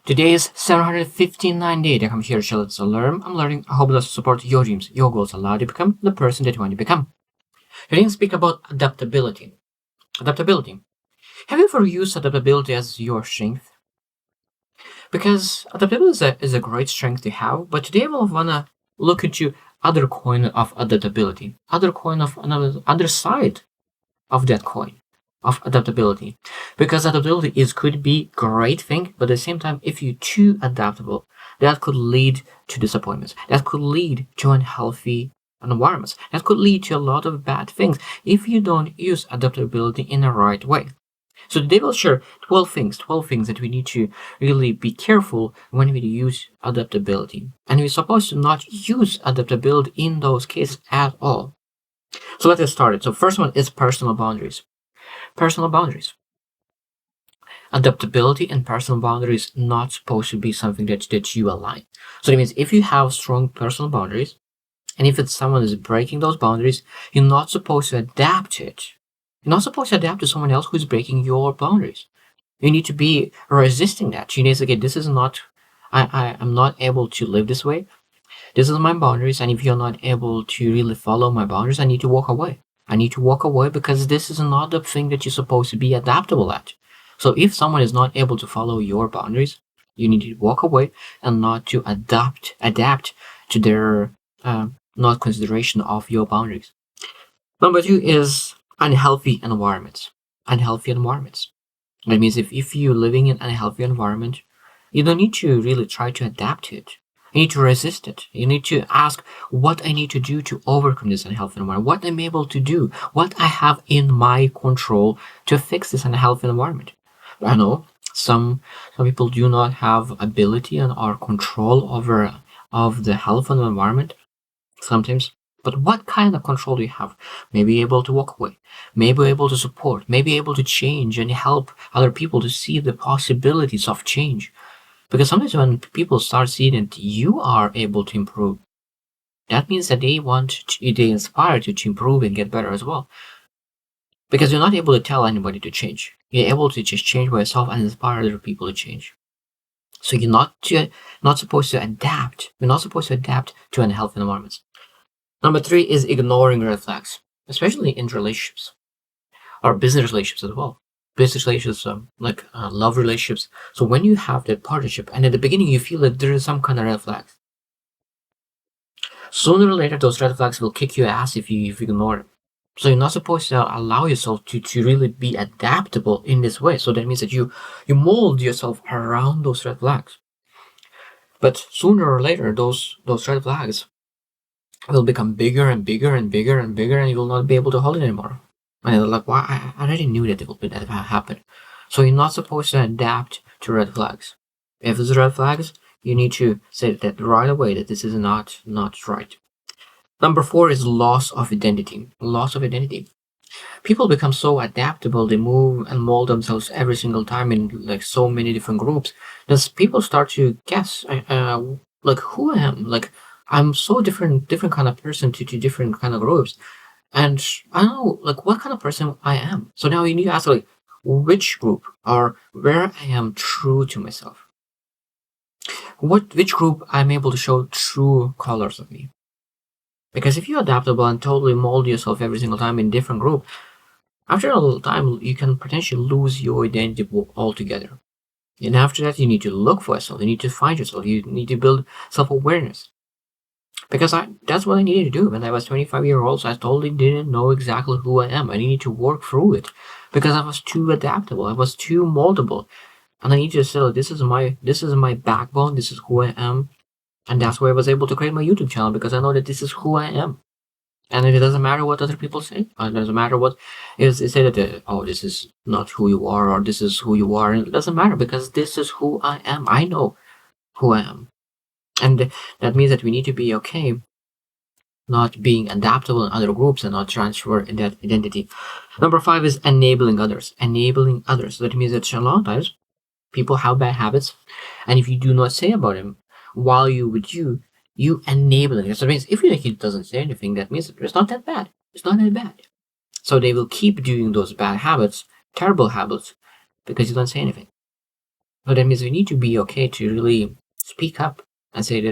Today is 759 day that I'm here to learn. I'm learning how to support your dreams, your goals, allow you to become the person that you want to become. Today I speak about adaptability. Adaptability. Have you ever used adaptability as your strength? Because adaptability is a great strength to have, but today I will wanna look into other coin of adaptability, other coin of another other side of that coin of adaptability, because adaptability is could be great thing, but at the same time, if you're too adaptable, that could lead to disappointments, that could lead to unhealthy environments, that could lead to a lot of bad things if you don't use adaptability in the right way. So today we'll share 12 things that we need to really be careful when we use adaptability, and we're supposed to not use adaptability in those cases at all. So let's get started. So first one is personal boundaries. Personal boundaries. Adaptability and personal boundaries not supposed to be something that you align. So that means if you have strong personal boundaries, and if it's someone is breaking those boundaries, you're not supposed to adapt it. You're not supposed to adapt to someone else who's breaking your boundaries. You need to be resisting that. You need to say, okay, this is not, I'm not able to live this way. This is my boundaries, and if you're not able to really follow my boundaries, I need to walk away. I need to walk away because this is not the thing that you're supposed to be adaptable at. So if someone is not able to follow your boundaries, you need to walk away and not to adapt to their not consideration of your boundaries. Number two is unhealthy environments. Unhealthy environments. That means if you're living in an unhealthy environment, you don't need to really try to adapt to it. You need to resist it. You need to ask what I need to do to overcome this unhealthy environment, what I'm able to do, what I have in my control to fix this unhealthy environment. I know some people do not have ability and or control over of the health of the environment sometimes. But what kind of control do you have? Maybe able to walk away, maybe able to support, maybe able to change and help other people to see the possibilities of change. Because sometimes when people start seeing that you are able to improve, that means that they inspire you to improve and get better as well. Because you're not able to tell anybody to change. You're able to just change by yourself and inspire other people to change. So you're not supposed to adapt. You're not supposed to adapt to unhealthy environments. Number three is ignoring red flags, especially in relationships or business relationships as well. Business relationships, like love relationships. So when you have that partnership and at the beginning you feel that there is some kind of red flags, sooner or later those red flags will kick your ass if you ignore them. So you're not supposed to allow yourself to really be adaptable in this way. So that means that you mold yourself around those red flags. But sooner or later those red flags will become bigger and bigger and bigger and bigger, and you will not be able to hold it anymore. And you're like, well, I already knew that it would be that happen. So you're not supposed to adapt to red flags. If it's red flags, you need to say that right away that this is not right. Number four is loss of identity. Loss of identity. People become so adaptable, they move and mold themselves every single time in like so many different groups. That people start to guess like who I am. Like I'm so different kind of person to different kind of groups. And I don't know like what kind of person I am. So now you need to ask like which group or where I am true to myself. Which group I'm able to show true colors of me. Because if you're adaptable and totally mold yourself every single time in different group, after a little time you can potentially lose your identity altogether. And after that you need to look for yourself, you need to find yourself, you need to build self-awareness. Because that's what I needed to do when I was 25 years old. So I totally didn't know exactly who I am. I needed to work through it because I was too adaptable. I was too moldable, and I need to say, this is my backbone. This is who I am, and that's why I was able to create my YouTube channel because I know that this is who I am. And it doesn't matter what other people say. It doesn't matter what is they say that this is not who you are or this is who you are. And it doesn't matter because this is who I am. I know who I am. And that means that we need to be okay not being adaptable in other groups and not transfer in that identity. Number five is enabling others. Enabling others. So that means that a lot of times people have bad habits, and if you do not say about them while you with you enable it. So that means if your kid doesn't say anything, that means it's not that bad. It's not that bad. So they will keep doing those bad habits, terrible habits, because you don't say anything. So that means we need to be okay to really speak up and say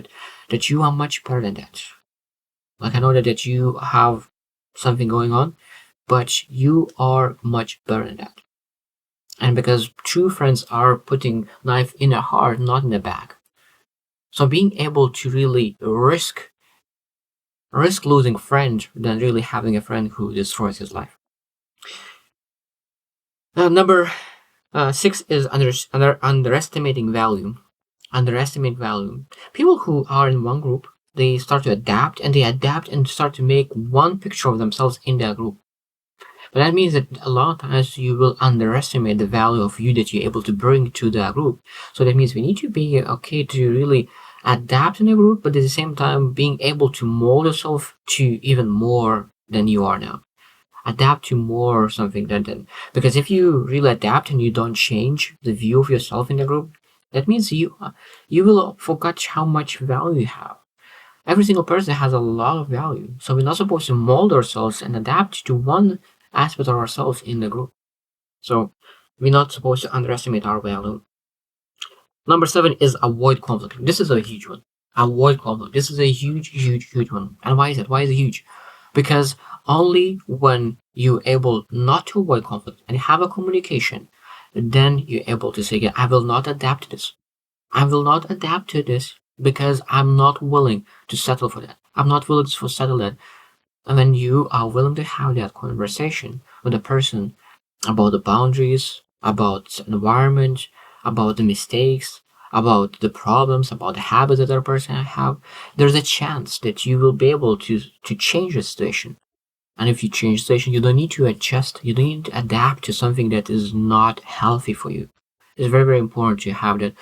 that you are much better than that. Like, I know that you have something going on, but you are much better than that. And because true friends are putting knife in their heart, not in their back. So being able to really risk losing a friend than really having a friend who destroys his life. Number 6 is underestimating value. Underestimate value. People who are in one group, they start to adapt and start to make one picture of themselves in that group. But that means that a lot of times you will underestimate the value of you that you're able to bring to the group. So that means we need to be okay to really adapt in a group, but at the same time being able to mold yourself to even more than you are now. Adapt to more or something than because if you really adapt and you don't change the view of yourself in the group, that means you will forget how much value you have. Every single person has a lot of value, so we're not supposed to mold ourselves and adapt to one aspect of ourselves in the group. So we're not supposed to underestimate our value. Number 7 is avoid conflict. This is a huge one. Avoid conflict. This is a huge one. And why is it? Why is it huge? Because only when you're able not to avoid conflict and have a communication, then you're able to say, yeah, I will not adapt to this. I will not adapt to this because I'm not willing to settle for that. I'm not willing to settle that. And when you are willing to have that conversation with a person about the boundaries, about the environment, about the mistakes, about the problems, about the habits that other person have, there's a chance that you will be able to change the situation. And if you change the situation, you don't need to adjust, you don't need to adapt to something that is not healthy for you. It's very, very important to have that,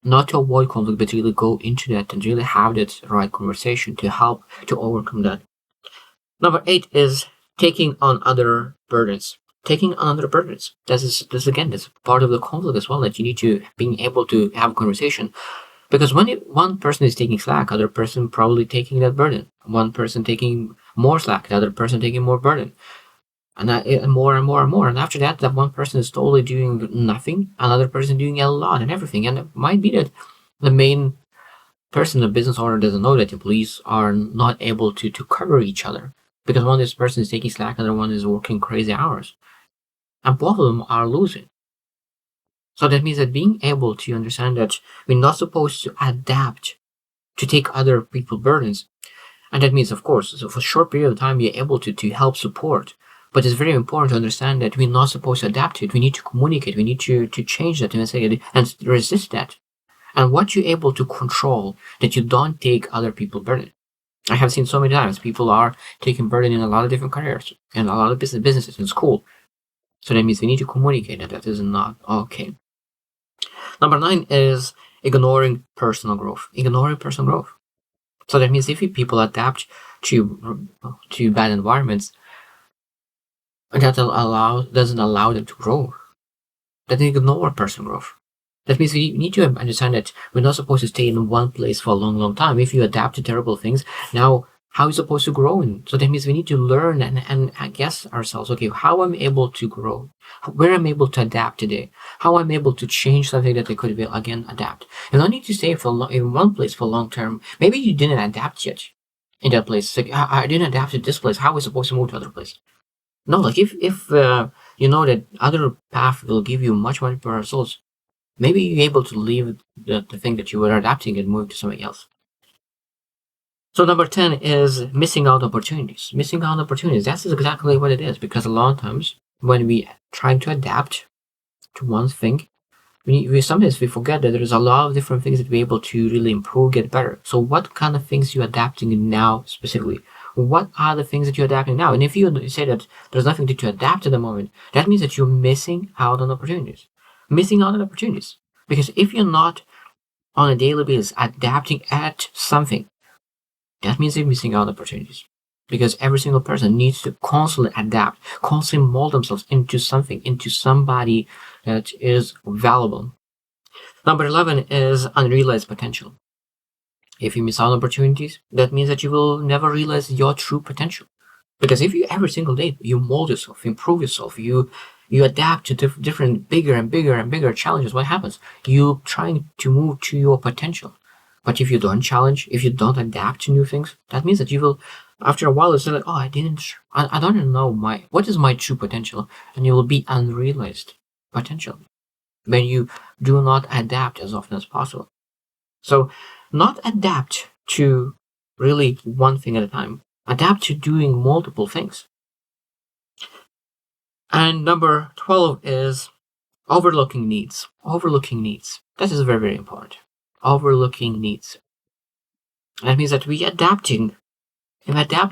not to avoid conflict, but to really go into that and really have that right conversation to help to overcome that. Number 8 is taking on other burdens. Taking on other burdens. This again, that's part of the conflict as well, that you need to being able to have a conversation. Because when one person is taking slack, other person probably taking that burden. One person taking more slack, the other person taking more burden. And more and more and more. And after that, that one person is totally doing nothing, another person doing a lot and everything. And it might be that the main person, the business owner, doesn't know that employees are not able to cover each other. Because one of this person is taking slack, another one is working crazy hours. And both of them are losing. So that means that being able to understand that we're not supposed to adapt to take other people's burdens. And that means, of course, so for a short period of time, you're able to help support. But it's very important to understand that we're not supposed to adapt to it. We need to communicate. We need to change that and say it and resist that. And what you're able to control, that you don't take other people's burden. I have seen so many times people are taking burden in a lot of different careers and a lot of businesses in school. So that means we need to communicate that is not okay. Number 9 is ignoring personal growth. Ignoring personal growth. So that means if people adapt to bad environments, that doesn't allow them to grow, then they ignore personal growth. That means we need to understand that we're not supposed to stay in one place for a long time. If you adapt to terrible things, now how are you supposed to grow in? So that means we need to learn and guess ourselves, okay, how I'm able to grow, where I'm able to adapt today, how I'm able to change something that I could again adapt. And I need to stay in one place for long term. Maybe you didn't adapt yet in that place. It's like, I didn't adapt to this place. How are we supposed to move to other place? No, like if you know that other path will give you much better results, maybe you're able to leave the thing that you were adapting and move to something else. So number 10 is missing out opportunities. Missing out opportunities. That's exactly what it is. Because a lot of times when we try to adapt to one thing, we sometimes we forget that there's a lot of different things that we're able to really improve, get better. So what kind of things you're adapting now specifically? What are the things that you're adapting now? And if you say that there's nothing to adapt at the moment, that means that you're missing out on opportunities. Missing out on opportunities. Because if you're not on a daily basis adapting at something, that means you're missing out on opportunities. Because every single person needs to constantly adapt, constantly mold themselves into something, into somebody that is valuable. Number 11 is unrealized potential. If you miss out on opportunities, that means that you will never realize your true potential. Because if you every single day you mold yourself, improve yourself, you you adapt to different bigger and bigger and bigger challenges, what happens? You're trying to move to your potential. But if you don't challenge, if you don't adapt to new things, that means that you will, after a while, it's like, oh, I don't know what is my true potential, and you will be unrealized potential when you do not adapt as often as possible. So, not adapt to really one thing at a time. Adapt to doing multiple things. And number 12 is overlooking needs. Overlooking needs. This is very, very important. Overlooking needs. That means that we adapt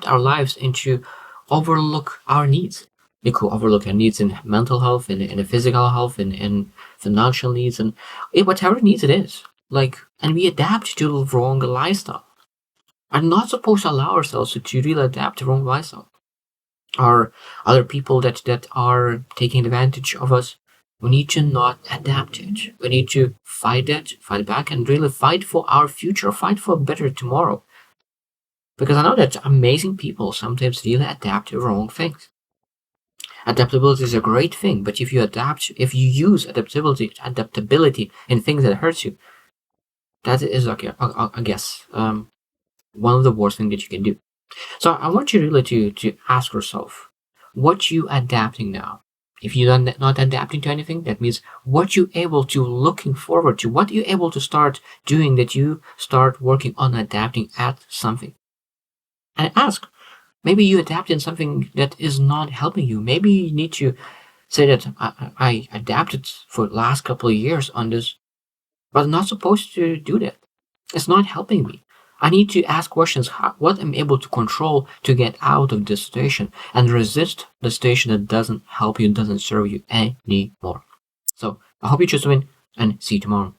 our lives into overlook our needs. We could overlook our needs in mental health, in the physical health, in financial needs, and whatever needs it is. And we adapt to the wrong lifestyle. We're not supposed to allow ourselves to really adapt to the wrong lifestyle. Or other people that are taking advantage of us. We need to not adapt it. We need to fight back, and really fight for our future, fight for a better tomorrow. Because I know that amazing people sometimes really adapt to wrong things. Adaptability is a great thing, but if you use adaptability in things that hurt you, that is, okay, I guess, one of the worst things that you can do. So I want you really to ask yourself, what you adapting now? If you're not adapting to anything, that means what you able to looking forward to, what you able to start doing, that you start working on adapting at something. And ask, maybe you adapt in something that is not helping you. Maybe you need to say that I adapted for the last couple of years on this, but I'm not supposed to do that. It's not helping me. I need to ask questions, what I'm able to control to get out of this situation and resist the situation that doesn't help you, doesn't serve you anymore. So I hope you choose to win, and see you tomorrow.